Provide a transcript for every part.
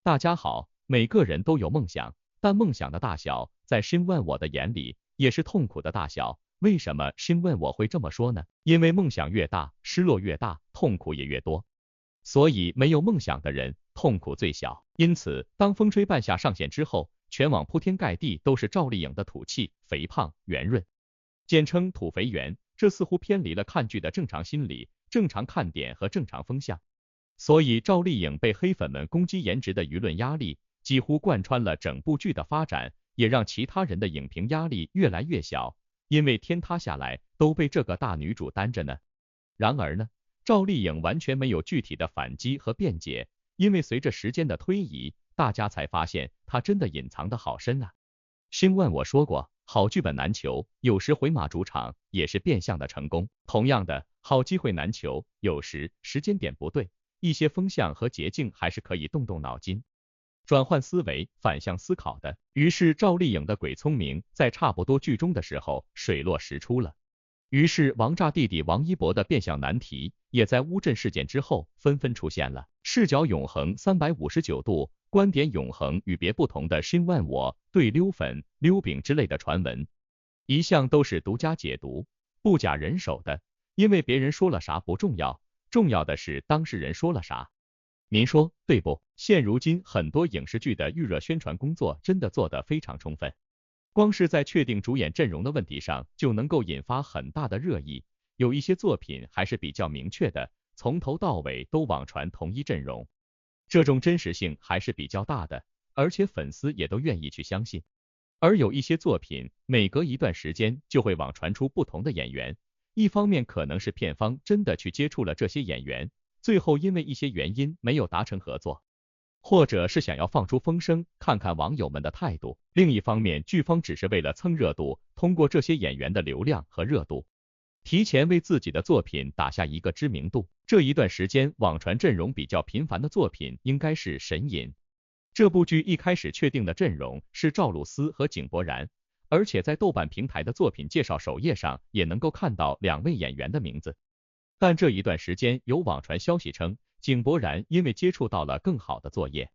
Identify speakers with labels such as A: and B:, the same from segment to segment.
A: 大家好，每个人都有梦想，但梦想的大小，在申问我的眼里，也是痛苦的大小。为什么申问我会这么说呢？因为梦想越大，失落越大，痛苦也越多。所以没有梦想的人，痛苦最小。因此，当风吹半夏上线之后，全网铺天盖地都是赵丽颖的土气、肥胖、圆润，简称土肥圆。这似乎偏离了看剧的正常心理、正常看点和正常风向。所以赵丽颖被黑粉们攻击颜值的舆论压力，几乎贯穿了整部剧的发展，也让其他人的影评压力越来越小，因为天塌下来都被这个大女主担着呢。然而呢，赵丽颖完全没有具体的反击和辩解，因为随着时间的推移，大家才发现她真的隐藏的好深啊。申万我说过，好剧本难求，有时回马主场也是变相的成功。同样的，好机会难求，有时时间点不对，一些风向和捷径还是可以动动脑筋，转换思维，反向思考的。于是赵丽颖的鬼聪明在差不多剧中的时候水落石出了。于是王炸弟弟王一博的变相难题也在乌镇事件之后纷纷出现了。视角永恒359度，观点永恒与别不同的申万我对溜粉、溜饼之类的传闻，一向都是独家解读，不假人手的。因为别人说了啥不重要，重要的是当事人说了啥。您说对不？现如今很多影视剧的预热宣传工作真的做得非常充分，光是在确定主演阵容的问题上就能够引发很大的热议。有一些作品还是比较明确的，从头到尾都网传同一阵容，这种真实性还是比较大的，而且粉丝也都愿意去相信。而有一些作品每隔一段时间就会网传出不同的演员，一方面可能是片方真的去接触了这些演员，最后因为一些原因没有达成合作，或者是想要放出风声，看看网友们的态度。另一方面，剧方只是为了蹭热度，通过这些演员的流量和热度，提前为自己的作品打下一个知名度。这一段时间网传阵容比较频繁的作品应该是《神隐》。这部剧一开始确定的阵容是赵露思和井柏然，而且在豆瓣平台的作品介绍首页上也能够看到两位演员的名字。但这一段时间有网传消息称，井柏然因为接触到了更好的作业，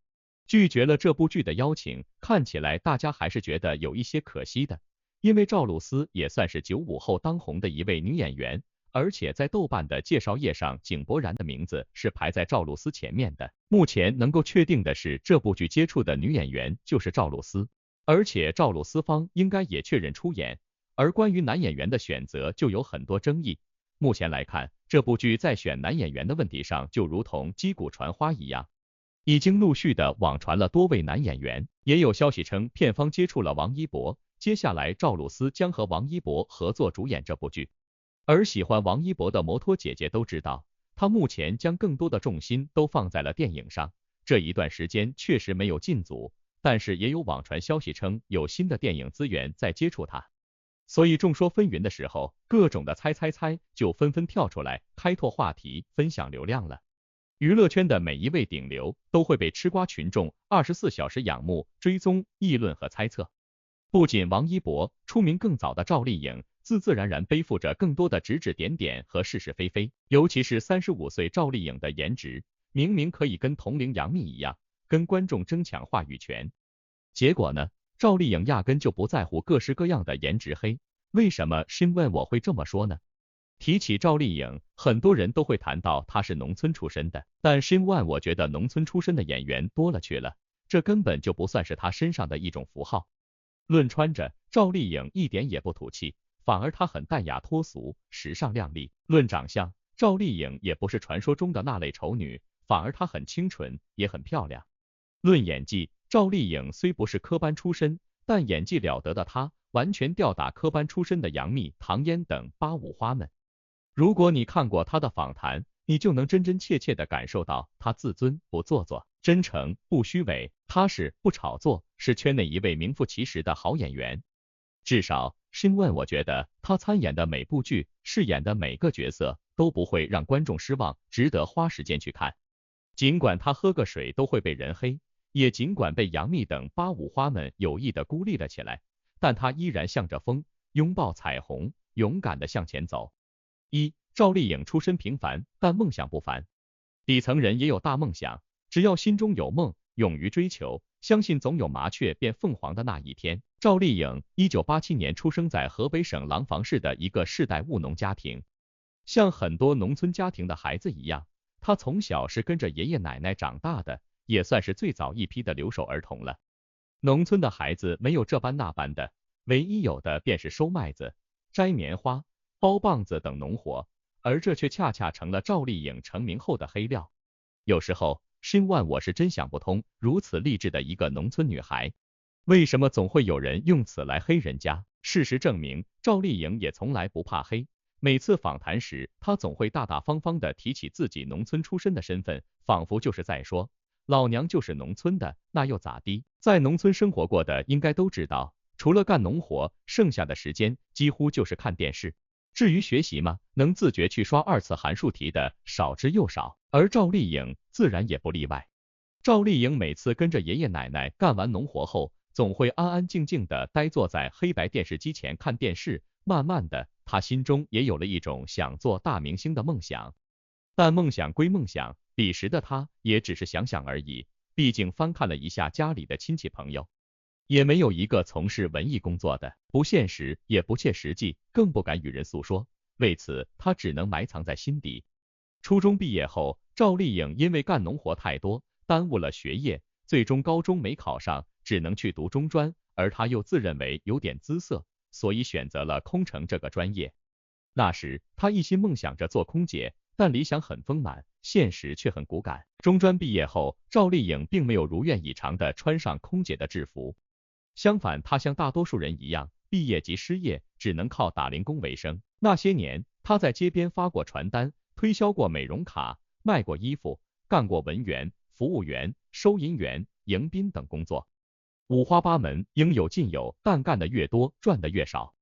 A: 拒绝了这部剧的邀请。看起来大家还是觉得有一些可惜的，因为赵露思也算是95后当红的一位女演员，而且在豆瓣的介绍页上，井柏然的名字是排在赵露思前面的。目前能够确定的是，这部剧接触的女演员就是赵露思，而且赵露思方应该也确认出演。而关于男演员的选择就有很多争议。目前来看，这部剧在选男演员的问题上就如同击鼓传花一样，已经陆续的网传了多位男演员，也有消息称片方接触了王一博，接下来赵露思将和王一博合作主演这部剧。而喜欢王一博的摩托姐姐都知道，他目前将更多的重心都放在了电影上，这一段时间确实没有进组，但是也有网传消息称有新的电影资源在接触他。所以众说纷纭的时候，各种的猜就纷纷跳出来开拓话题，分享流量了。娱乐圈的每一位顶流都会被吃瓜群众24小时仰慕、追踪、议论和猜测。不仅王一博，出名更早的赵丽颖自然背负着更多的指指点和是是非非。尤其是35岁赵丽颖的颜值，明明可以跟同龄杨幂一样，跟观众争抢话语权，结果呢？赵丽颖压根就不在乎各式各样的颜值黑。为什么申问我会这么说呢？提起赵丽颖，很多人都会谈到她是农村出身的，但申万我觉得农村出身的演员多了去了，这根本就不算是她身上的一种符号。论穿着，赵丽颖一点也不土气，反而她很淡雅脱俗、时尚靓丽。论长相，赵丽颖也不是传说中的那类丑女，反而她很清纯，也很漂亮。论演技，赵丽颖虽不是科班出身，但演技了得的她，完全吊打科班出身的杨幂、唐嫣等85花们。如果你看过她的访谈，你就能真切地感受到她自尊不做作，真诚不虚伪，踏实不炒作，是圈内一位名副其实的好演员。至少申问我觉得她参演的每部剧，饰演的每个角色都不会让观众失望，值得花时间去看。尽管她喝个水都会被人黑，也尽管被杨幂等85花们有意的孤立了起来，但她依然向着风，拥抱彩虹，勇敢地向前走。赵丽颖出身平凡，但梦想不凡。底层人也有大梦想，只要心中有梦，勇于追求，相信总有麻雀变凤凰的那一天。赵丽颖1987年出生在河北省廊坊市的一个世代务农家庭，像很多农村家庭的孩子一样，她从小是跟着爷爷奶奶长大的，也算是最早一批的留守儿童了。农村的孩子没有这般那般的，唯一有的便是收麦子、摘棉花、包棒子等农活，而这却恰恰成了赵丽颖成名后的黑料。有时候，申万我是真想不通，如此励志的一个农村女孩，为什么总会有人用此来黑人家？事实证明，赵丽颖也从来不怕黑。每次访谈时，她总会大大方方地提起自己农村出身的身份，仿佛就是在说，老娘就是农村的，那又咋地？在农村生活过的应该都知道，除了干农活，剩下的时间几乎就是看电视。至于学习嘛，能自觉去刷2次函数题的少之又少，而赵丽颖自然也不例外。赵丽颖每次跟着爷爷奶奶干完农活后，总会安安静静地呆坐在黑白电视机前看电视，慢慢的，她心中也有了一种想做大明星的梦想。但梦想归梦想，彼时的她也只是想想而已，毕竟翻看了一下家里的亲戚朋友，也没有一个从事文艺工作的，不现实也不切实际，更不敢与人诉说，为此她只能埋藏在心底。初中毕业后，赵丽颖因为干农活太多，耽误了学业，最终高中没考上，只能去读中专，而她又自认为有点姿色，所以选择了空乘这个专业。那时她一心梦想着做空姐，但理想很丰满，现实却很骨感。中专毕业后，赵丽颖并没有如愿以偿的穿上空姐的制服，相反，她像大多数人一样，毕业即失业，只能靠打零工为生。那些年，她在街边发过传单，推销过美容卡，卖过衣服，干过文员、服务员、收银员、迎宾等工作，五花八门，应有尽有，但干得越多，赚得越少。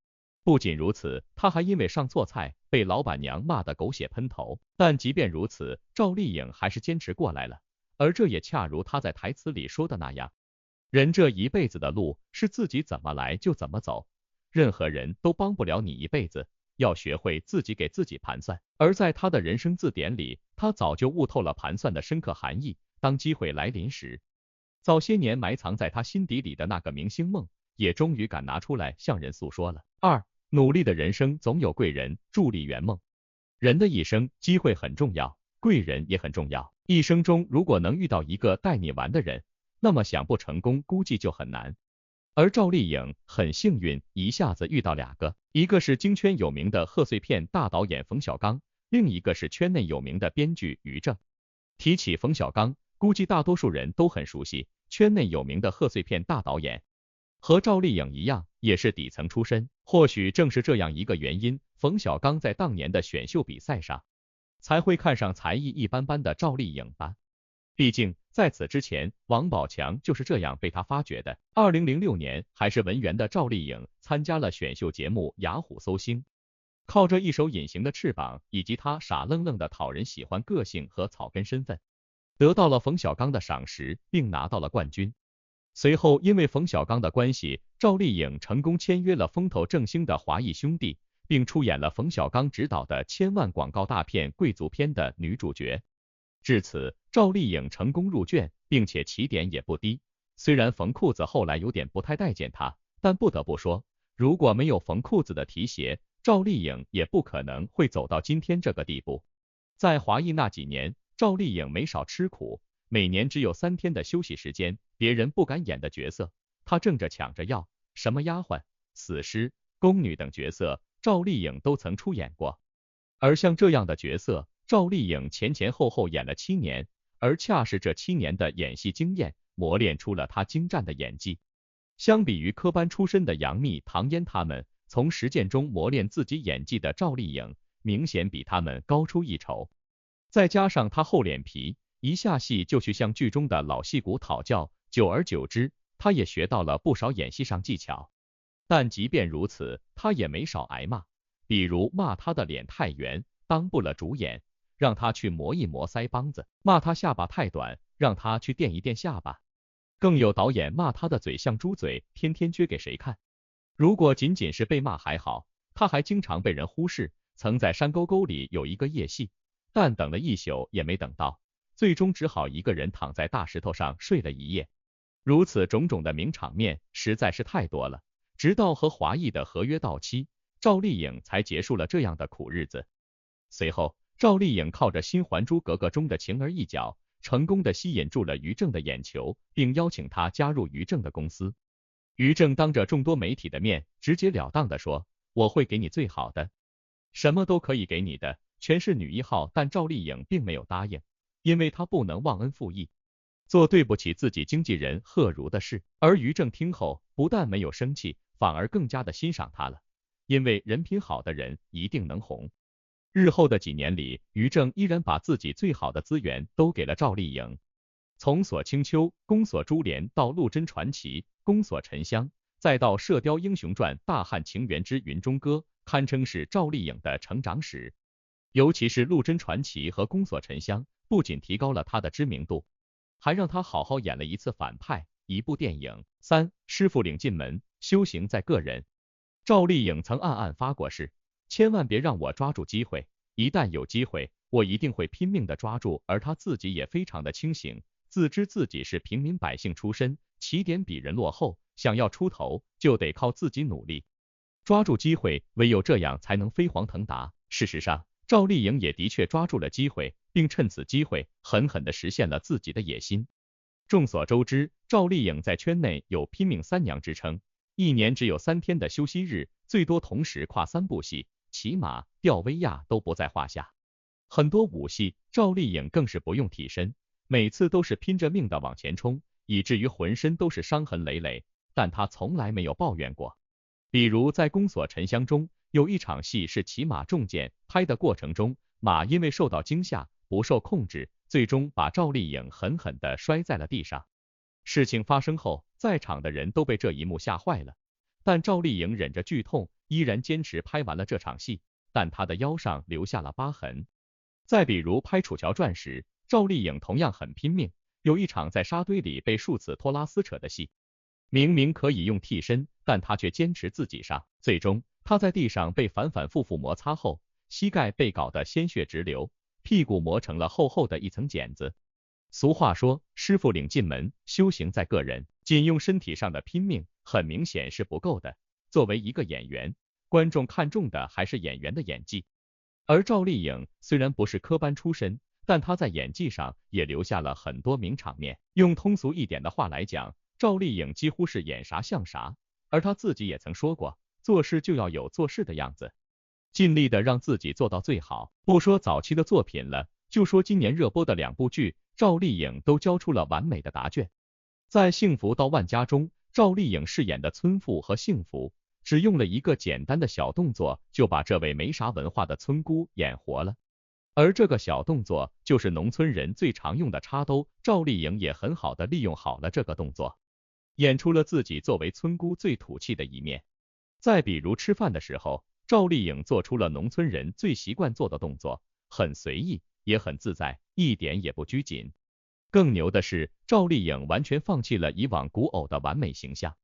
A: 不仅如此，她还因为上错菜，被老板娘骂得狗血喷头。但即便如此，赵丽颖还是坚持过来了，而这也恰如她在台词里说的那样，人这一辈子的路是自己怎么来就怎么走，任何人都帮不了你一辈子，要学会自己给自己盘算。而在她的人生字典里，她早就悟透了盘算的深刻含义。当机会来临时，早些年埋藏在她心底里的那个明星梦，也终于敢拿出来向人诉说了。2. 努力的人生总有贵人助力圆梦。人的一生，机会很重要，贵人也很重要。一生中如果能遇到一个带你玩的人，那么想不成功估计就很难。而赵丽颖很幸运，一下子遇到2个，一个是京圈有名的贺岁片大导演冯小刚，另一个是圈内有名的编剧于正。提起冯小刚，估计大多数人都很熟悉，圈内有名的贺岁片大导演，和赵丽颖一样，也是底层出身。或许正是这样一个原因，冯小刚在当年的选秀比赛上，才会看上才艺一般般的赵丽颖吧。毕竟在此之前，王宝强就是这样被他发掘的。2006年，还是文员的赵丽颖参加了选秀节目《雅虎搜星》，靠着一手隐形的翅膀，以及她傻愣愣的讨人喜欢个性和草根身份，得到了冯小刚的赏识，并拿到了冠军。随后因为冯小刚的关系，赵丽颖成功签约了风头正兴的华谊兄弟，并出演了冯小刚执导的千万广告大片《贵族篇》的女主角。至此，赵丽颖成功入圈，并且起点也不低。虽然冯裤子后来有点不太待见她，但不得不说，如果没有冯裤子的提携，赵丽颖也不可能会走到今天这个地步。在华谊那几年，赵丽颖没少吃苦，每年只有3天的休息时间，别人不敢演的角色，她争着抢着要，什么丫鬟、死尸、宫女等角色，赵丽颖都曾出演过。而像这样的角色，赵丽颖前前后后演了7年，而恰是这7年的演戏经验，磨练出了她精湛的演技。相比于科班出身的杨幂、唐嫣他们，从实践中磨练自己演技的赵丽颖，明显比他们高出一筹。再加上她厚脸皮，一下戏就去向剧中的老戏骨讨教，久而久之，她也学到了不少演戏上技巧。但即便如此，她也没少挨骂，比如骂她的脸太圆，当不了主演，让她去磨一磨腮帮子；骂她下巴太短，让她去垫一垫下巴。更有导演骂她的嘴像猪嘴，天天撅给谁看。如果仅仅是被骂还好，她还经常被人忽视，曾在山沟沟里有一个夜戏，但等了1宿也没等到，最终只好一个人躺在大石头上睡了一夜。如此种种的名场面实在是太多了。直到和华谊的合约到期，赵丽颖才结束了这样的苦日子。随后，赵丽颖靠着《新还珠格格》中的晴儿一角，成功的吸引住了于正的眼球，并邀请他加入于正的公司。于正当着众多媒体的面，直截了当的说：“我会给你最好的，什么都可以给你的，全是女一号。”但赵丽颖并没有答应，因为她不能忘恩负义，做对不起自己经纪人贺如的事。而于正听后，不但没有生气，反而更加的欣赏她了，因为人品好的人一定能红。日后的几年里，于正依然把自己最好的资源都给了赵丽颖，从锁清秋、宫锁珠帘到陆贞传奇、宫锁沉香，再到射雕英雄传、大汉情缘之云中歌，堪称是赵丽颖的成长史。尤其是陆贞传奇和宫锁沉香，不仅提高了她的知名度，还让她好好演了一次反派。一部电影3师傅领进门，修行在个人。赵丽颖曾暗暗发过誓，千万别让我抓住机会，一旦有机会，我一定会拼命的抓住。而她自己也非常的清醒，自知自己是平民百姓出身，起点比人落后，想要出头就得靠自己努力，抓住机会，唯有这样才能飞黄腾达。事实上，赵丽颖也的确抓住了机会，并趁此机会狠狠地实现了自己的野心。众所周知，赵丽颖在圈内有拼命三娘之称，一年只有3天的休息日，最多同时跨3部戏，骑马、吊威亚都不在话下。很多武戏，赵丽颖更是不用替身，每次都是拼着命的往前冲，以至于浑身都是伤痕累累，但她从来没有抱怨过。比如在宫锁沉香中，有一场戏是骑马中箭，拍的过程中，马因为受到惊吓，不受控制，最终把赵丽颖狠狠地摔在了地上。事情发生后，在场的人都被这一幕吓坏了，但赵丽颖忍着剧痛，依然坚持拍完了这场戏，但她的腰上留下了疤痕。再比如拍《楚乔传》时，赵丽颖同样很拼命，有一场在沙堆里被数次拖拉撕扯的戏，明明可以用替身，但她却坚持自己上，最终她在地上被反反复复摩擦后，膝盖被搞得鲜血直流，屁股磨成了厚厚的一层茧子。俗话说，师傅领进门，修行在个人。仅用身体上的拼命，很明显是不够的。作为一个演员，观众看重的还是演员的演技。而赵丽颖虽然不是科班出身，但她在演技上也留下了很多名场面。用通俗一点的话来讲，赵丽颖几乎是演啥像啥，而她自己也曾说过，做事就要有做事的样子，尽力的让自己做到最好。不说早期的作品了，就说今年热播的2部剧，赵丽颖都交出了完美的答卷。在《幸福到万家》中，赵丽颖饰演的村妇和幸福，只用了一个简单的小动作，就把这位没啥文化的村姑演活了。而这个小动作就是农村人最常用的插兜，赵丽颖也很好的利用好了这个动作，演出了自己作为村姑最土气的一面。再比如吃饭的时候，赵丽颖做出了农村人最习惯做的动作，很随意，也很自在，一点也不拘谨。更牛的是，赵丽颖完全放弃了以往古偶的完美形象，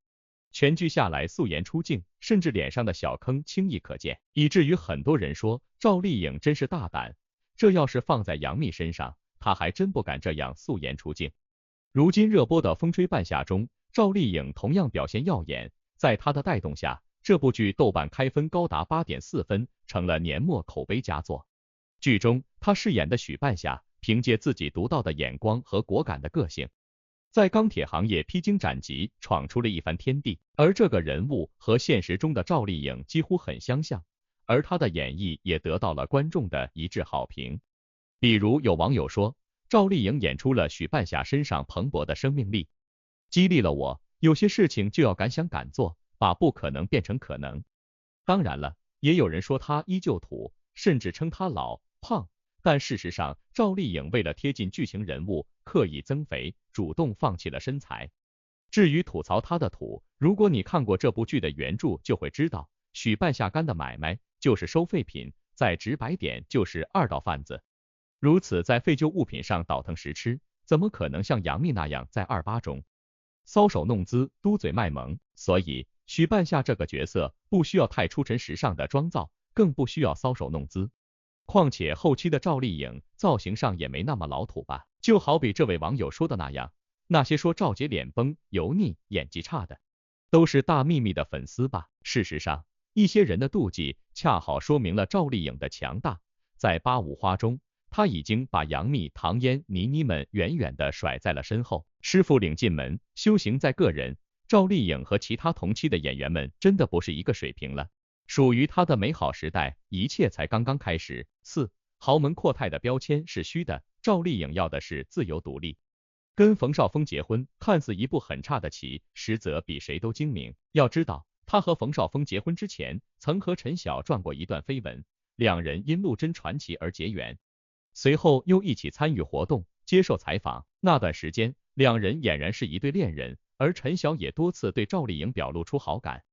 A: 全剧下来素颜出镜，甚至脸上的小坑轻易可见，以至于很多人说赵丽颖真是大胆，这要是放在杨幂身上，她还真不敢这样素颜出镜。如今热播的《风吹半夏》中，赵丽颖同样表现耀眼，在她的带动下，这部剧豆瓣开分高达 8.4 分，成了年末口碑佳作。剧中她饰演的许半夏，凭借自己独到的眼光和果敢的个性，在钢铁行业披荆斩棘，闯出了一番天地。而这个人物和现实中的赵丽颖几乎很相像，而她的演绎也得到了观众的一致好评。比如有网友说，赵丽颖演出了许半夏身上蓬勃的生命力，激励了我，有些事情就要敢想敢做，把不可能变成可能。当然了，也有人说她依旧土，甚至称她老胖，但事实上，赵丽颖为了贴近剧情人物，刻意增肥，主动放弃了身材。至于吐槽她的土，如果你看过这部剧的原著，就会知道，许半夏干的买卖就是收废品，再直白点就是二道贩子。如此在废旧物品上倒腾实吃，怎么可能像杨幂那样在28中搔首弄姿、嘟嘴卖萌？所以许半夏这个角色不需要太出尘时尚的妆造，更不需要搔首弄姿。况且后期的赵丽颖造型上也没那么老土吧。就好比这位网友说的那样，那些说赵洁脸崩、油腻、演技差的，都是大幂幂的粉丝吧？事实上，一些人的妒忌恰好说明了赵丽颖的强大。在八五花中，她已经把杨幂、唐嫣、倪妮们远远的甩在了身后。师傅领进门，修行在个人。赵丽颖和其他同期的演员们真的不是一个水平了。属于她的美好时代，一切才刚刚开始。4. 豪门阔太的标签是虚的，赵丽颖要的是自由独立。跟冯绍峰结婚，看似一步很差的棋，实则比谁都精明。要知道，她和冯绍峰结婚之前，曾和陈晓传过一段绯闻，两人因陆贞传奇而结缘，随后又一起参与活动，接受采访。那段时间，两人俨然是一对恋人，而陈晓也多次对赵丽颖表露出好感。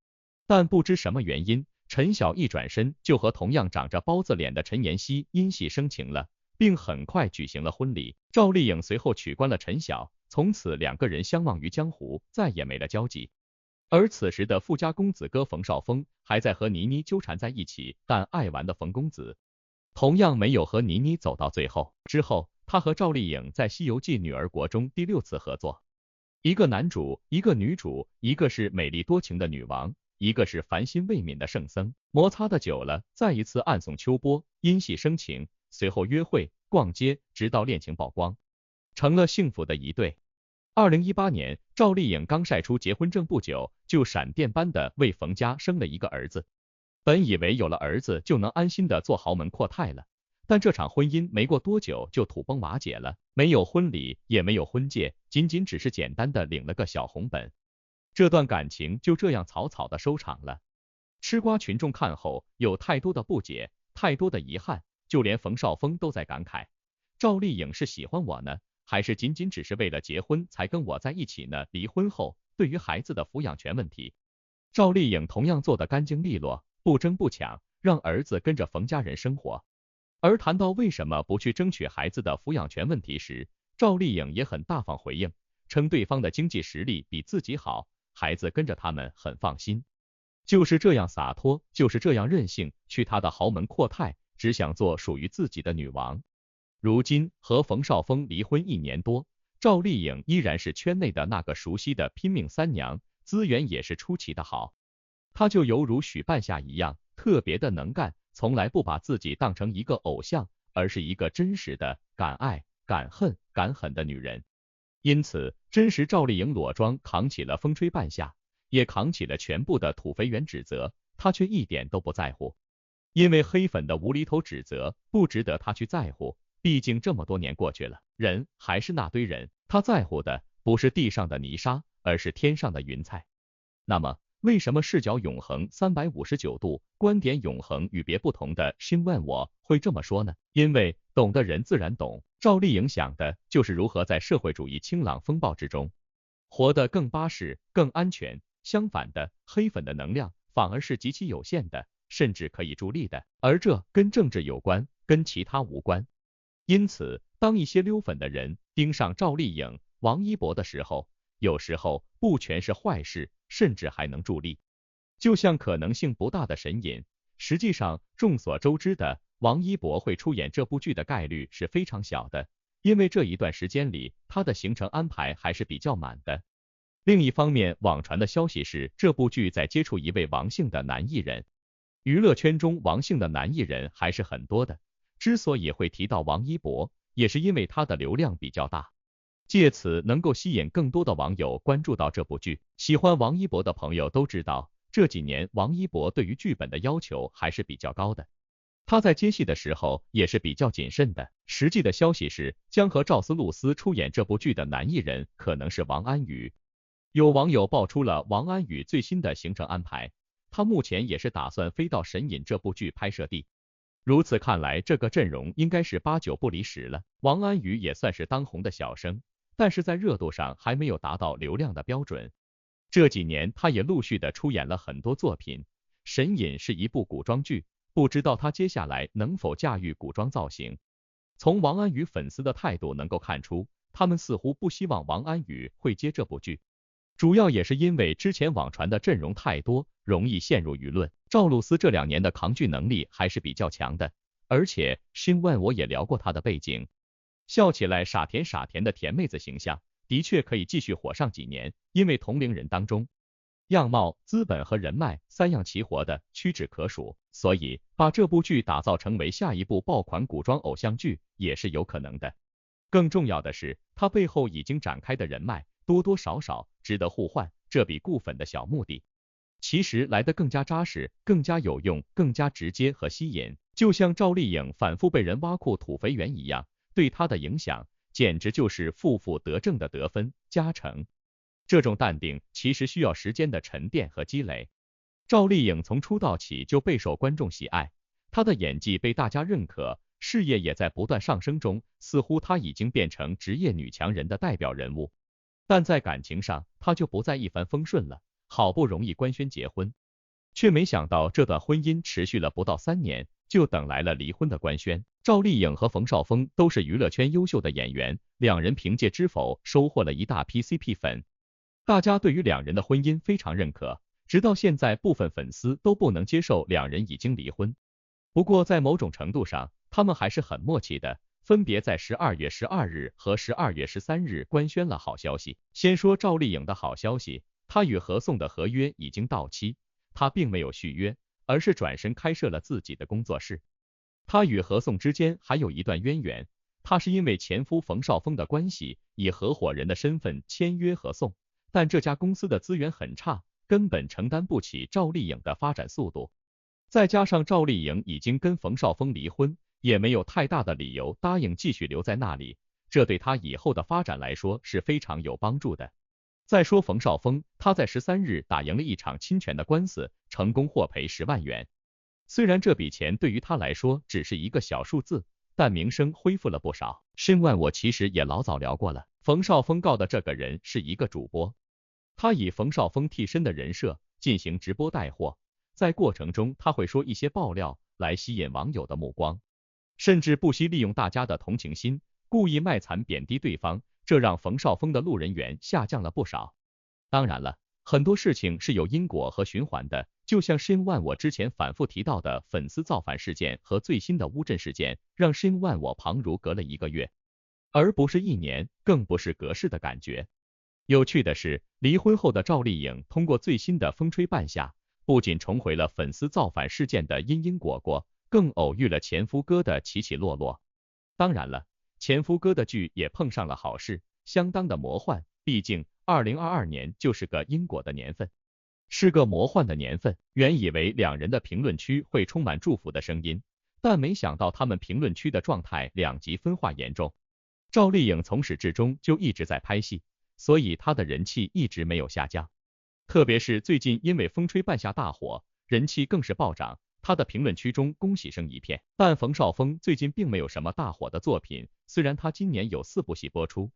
A: 但不知什么原因，陈晓一转身就和同样长着包子脸的陈妍希因戏生情了，并很快举行了婚礼。赵丽颖随后取关了陈晓，从此两个人相忘于江湖，再也没了交集。而此时的富家公子哥冯绍峰还在和倪妮纠缠在一起，但爱玩的冯公子同样没有和倪妮走到最后。之后，他和赵丽颖在《西游记女儿国》中第6次合作，一个男主，一个女主，一个是美丽多情的女王，一个是烦心未泯的圣僧。摩擦的久了，再一次暗送秋波，因戏生情，随后约会、逛街，直到恋情曝光，成了幸福的一对。2018年，赵丽颖刚晒出结婚证不久，就闪电般的为冯家生了一个儿子。本以为有了儿子就能安心的做豪门阔太了，但这场婚姻没过多久就土崩瓦解了，没有婚礼，也没有婚戒，仅只是简单的领了个小红本。这段感情就这样草草的收场了。吃瓜群众看后有太多的不解，太多的遗憾，就连冯绍峰都在感慨，赵丽颖是喜欢我呢，还是仅只是为了结婚才跟我在一起呢？离婚后，对于孩子的抚养权问题，赵丽颖同样做得干净利落，不争不抢，让儿子跟着冯家人生活。而谈到为什么不去争取孩子的抚养权问题时，赵丽颖也很大方回应，称对方的经济实力比自己好，孩子跟着他们很放心。就是这样洒脱，就是这样任性，去他的豪门阔太，只想做属于自己的女王。如今和冯绍峰离婚1年多，赵丽颖依然是圈内的那个熟悉的拼命三娘，资源也是出奇的好。她就犹如许半夏一样，特别的能干，从来不把自己当成一个偶像，而是一个真实的敢爱、敢恨、敢狠的女人。因此，真实赵丽颖裸妆扛起了风吹半夏，也扛起了全部的土肥圆指责，她却一点都不在乎，因为黑粉的无厘头指责不值得她去在乎。毕竟这么多年过去了，人还是那堆人，他在乎的不是地上的泥沙，而是天上的云彩。那么，为什么视角永恒359度，观点永恒与别不同的新问我会这么说呢？因为懂的人自然懂，赵丽颖想的就是如何在社会主义清朗风暴之中，活得更巴适、更安全。相反的，黑粉的能量反而是极其有限的，甚至可以助力的，而这跟政治有关，跟其他无关。因此，当一些溜粉的人盯上赵丽颖、王一博的时候，有时候不全是坏事，甚至还能助力。就像可能性不大的神隐，实际上众所周知的，王一博会出演这部剧的概率是非常小的，因为这一段时间里他的行程安排还是比较满的。另一方面，网传的消息是这部剧在接触一位王姓的男艺人，娱乐圈中王姓的男艺人还是很多的。之所以会提到王一博，也是因为他的流量比较大，借此能够吸引更多的网友关注到这部剧。喜欢王一博的朋友都知道，这几年王一博对于剧本的要求还是比较高的，他在接戏的时候也是比较谨慎的。实际的消息是，将和赵思露丝出演这部剧的男艺人可能是王安宇。有网友爆出了王安宇最新的行程安排，他目前也是打算飞到神隐这部剧拍摄地。如此看来，这个阵容应该是8、9不离10了。王安宇也算是当红的小生，但是在热度上还没有达到流量的标准。这几年他也陆续的出演了很多作品，神隐是一部古装剧，不知道他接下来能否驾驭古装造型。从王安宇粉丝的态度能够看出，他们似乎不希望王安宇会接这部剧。主要也是因为之前网传的阵容太多，容易陷入舆论。赵露思这2年的抗拒能力还是比较强的，而且新万我也聊过她的背景，笑起来傻甜傻甜的甜妹子形象，的确可以继续火上几年，因为同龄人当中，样貌、资本和人脉三样齐活的屈指可数，所以把这部剧打造成为下一部爆款古装偶像剧也是有可能的。更重要的是，它背后已经展开的人脉多多少少值得互换，这比固粉的小目的其实来得更加扎实、更加有用、更加直接和吸引。就像赵丽颖反复被人挖苦土肥圆一样，对她的影响简直就是负负得正的得分加成。这种淡定其实需要时间的沉淀和积累。赵丽颖从出道起就备受观众喜爱，她的演技被大家认可，事业也在不断上升中，似乎她已经变成职业女强人的代表人物。但在感情上，她就不再一帆风顺了。好不容易官宣结婚，却没想到这段婚姻持续了不到3年，就等来了离婚的官宣。赵丽颖和冯绍峰都是娱乐圈优秀的演员，两人凭借《知否》收获了一大批 CP 粉，大家对于两人的婚姻非常认可，直到现在部分粉丝都不能接受两人已经离婚。不过在某种程度上，他们还是很默契的，分别在12月12日和12月13日官宣了好消息。先说赵丽颖的好消息，她与何颂的合约已经到期，她并没有续约，而是转身开设了自己的工作室。她与何颂之间还有一段渊源，她是因为前夫冯绍峰的关系，以合伙人的身份签约何颂，但这家公司的资源很差，根本承担不起赵丽颖的发展速度。再加上赵丽颖已经跟冯绍峰离婚，也没有太大的理由答应继续留在那里，这对她以后的发展来说是非常有帮助的。再说冯绍峰，他在13日打赢了一场侵权的官司，成功获赔10万元。虽然这笔钱对于他来说只是一个小数字，但名声恢复了不少。申万我其实也老早聊过了，冯绍峰告的这个人是一个主播，他以冯绍峰替身的人设进行直播带货，在过程中他会说一些爆料来吸引网友的目光，甚至不惜利用大家的同情心，故意卖惨贬低对方，这让冯绍峰的路人缘下降了不少。当然了，很多事情是有因果和循环的，就像申万我之前反复提到的粉丝造反事件和最新的乌镇事件，让申万我旁如隔了1个月，而不是1年，更不是隔世的感觉。有趣的是，离婚后的赵丽颖通过最新的风吹半夏，不仅重回了粉丝造反事件的因因果果，更偶遇了前夫哥的起起落落。当然了，前夫哥的剧也碰上了好事，相当的魔幻，毕竟2022年就是个因果的年份，是个魔幻的年份。原以为两人的评论区会充满祝福的声音，但没想到他们评论区的状态两极分化严重。赵丽颖从始至终就一直在拍戏，所以她的人气一直没有下降，特别是最近因为风吹半夏大火，人气更是暴涨，他的评论区中恭喜声一片。但冯绍峰最近并没有什么大火的作品，虽然他今年有4部戏播出，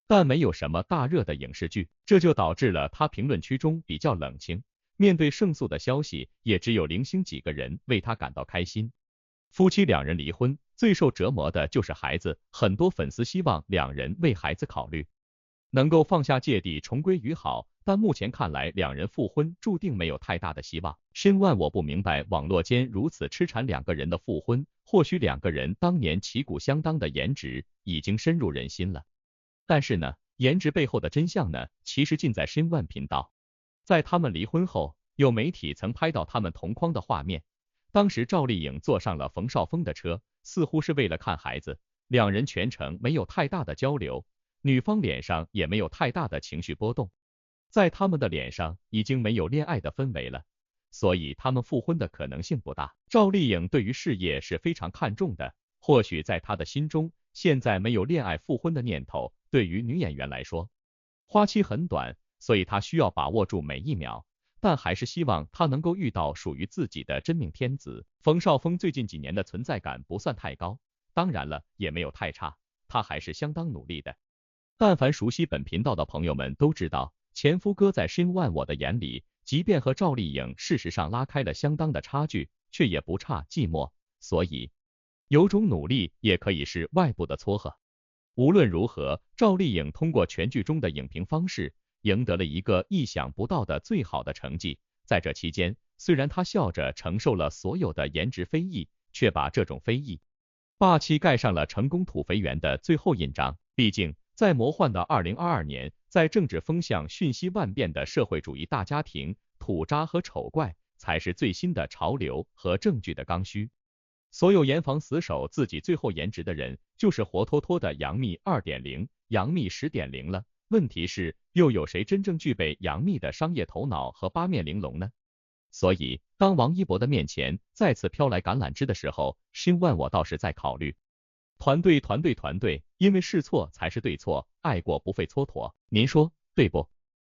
A: 但没有什么大热的影视剧，这就导致了他评论区中比较冷清，面对胜诉的消息，也只有零星几个人为他感到开心。夫妻两人离婚，最受折磨的就是孩子，很多粉丝希望两人为孩子考虑，能够放下芥蒂重归于好，但目前看来两人复婚注定没有太大的希望。申万我不明白网络间如此痴缠两个人的复婚，或许两个人当年旗鼓相当的颜值已经深入人心了，但是呢，颜值背后的真相呢，其实尽在申万频道。在他们离婚后，有媒体曾拍到他们同框的画面，当时赵丽颖坐上了冯绍峰的车，似乎是为了看孩子，两人全程没有太大的交流，女方脸上也没有太大的情绪波动，在他们的脸上已经没有恋爱的氛围了，所以他们复婚的可能性不大。赵丽颖对于事业是非常看重的，或许在她的心中，现在没有恋爱复婚的念头，对于女演员来说，花期很短，所以她需要把握住每一秒，但还是希望她能够遇到属于自己的真命天子。冯绍峰最近几年的存在感不算太高，当然了，也没有太差，他还是相当努力的。但凡熟悉本频道的朋友们都知道，前夫哥在申万我的眼里，即便和赵丽颖事实上拉开了相当的差距，却也不差寂寞，所以有种努力也可以是外部的撮合。无论如何，赵丽颖通过全剧中的影评方式，赢得了一个意想不到的最好的成绩。在这期间，虽然她笑着承受了所有的颜值非议，却把这种非议霸气盖上了成功土肥圆的最后印章。毕竟，在魔幻的2022年，在政治风向瞬息万变的社会主义大家庭，土渣和丑怪才是最新的潮流和证据的刚需。所有严防死守自己最后颜值的人，就是活脱脱的杨幂2.0、杨幂10.0了。问题是，又有谁真正具备杨幂的商业头脑和八面玲珑呢？所以，当王一博的面前再次飘来橄榄枝的时候，Shin1我倒是在考虑。团队，因为试错才是对错，爱过不费蹉跎，您说对不？